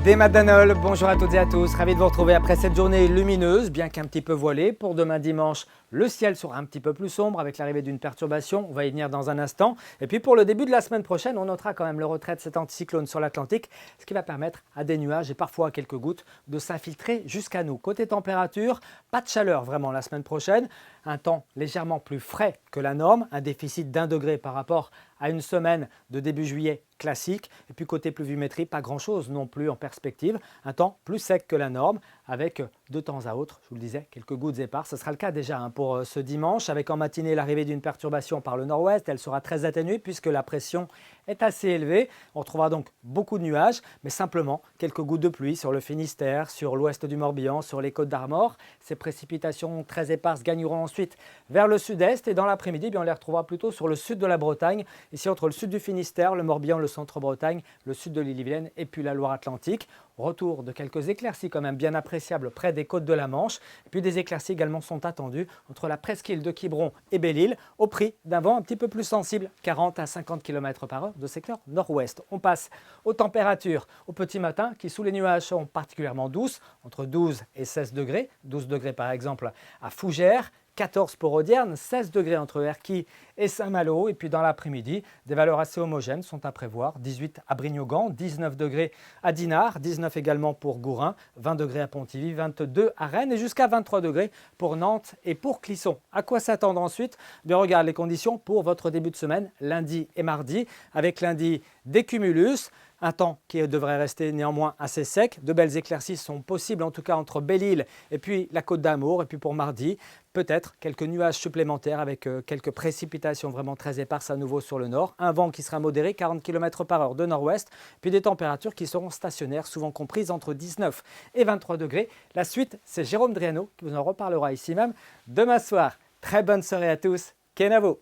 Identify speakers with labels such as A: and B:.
A: Des Madanol, bonjour à toutes et à tous, ravi de vous retrouver après cette journée lumineuse, bien qu'un petit peu voilée. Pour demain dimanche, le ciel sera un petit peu plus sombre avec l'arrivée d'une perturbation, on va y venir dans un instant. Et puis pour le début de la semaine prochaine, on notera quand même le retrait de cet anticyclone sur l'Atlantique, ce qui va permettre à des nuages et parfois à quelques gouttes de s'infiltrer jusqu'à nous. Côté température, pas de chaleur vraiment la semaine prochaine, un temps légèrement plus frais que la norme, un déficit d'1 degré par rapport à une semaine de début juillet classique. Et puis côté pluviométrie, pas grand-chose non plus en perspective. Un temps plus sec que la norme avec de temps à autre, je vous le disais, quelques gouttes éparses. Ce sera le cas déjà pour ce dimanche avec en matinée l'arrivée d'une perturbation par le nord-ouest. Elle sera très atténuée puisque la pression est assez élevée. On retrouvera donc beaucoup de nuages, mais simplement quelques gouttes de pluie sur le Finistère, sur l'ouest du Morbihan, sur les Côtes d'Armor. Ces précipitations très éparses gagneront ensuite vers le sud-est et dans l'après-midi, on les retrouvera plutôt sur le sud de la Bretagne, ici entre le sud du Finistère, le Morbihan, le centre-Bretagne, le sud de l'Ille-et-Vilaine et puis la Loire-Atlantique. Retour de quelques éclaircies quand même bien appréciables près des côtes de la Manche. Et puis des éclaircies également sont attendues entre la presqu'île de Quiberon et Belle-Île au prix d'un vent un petit peu plus sensible, 40 à 50 km/h de secteur nord-ouest. On passe aux températures au petit matin qui sous les nuages sont particulièrement douces, entre 12 et 16 degrés. 12 degrés par exemple à Fougères, 14 pour Audierne, 16 degrés entre Erquy et Saint-Malo. Et puis dans l'après-midi, des valeurs assez homogènes sont à prévoir. 18 à Brignogan, 19 degrés à Dinard, 19 également pour Gourin, 20 degrés à Pontivy, 22 à Rennes et jusqu'à 23 degrés pour Nantes et pour Clisson. À quoi s'attendre ensuite? Bien, regarde les conditions pour votre début de semaine, lundi et mardi, avec lundi des cumulus. Un temps qui devrait rester néanmoins assez sec. De belles éclaircies sont possibles en tout cas entre Belle-Île et puis la Côte d'Amour. Et puis pour mardi, peut-être quelques nuages supplémentaires avec quelques précipitations vraiment très éparses à nouveau sur le nord. Un vent qui sera modéré, 40 km/h de nord-ouest. Puis des températures qui seront stationnaires, souvent comprises entre 19 et 23 degrés. La suite, c'est Jérôme Driano qui vous en reparlera ici même demain soir. Très bonne soirée à tous. Kenavo!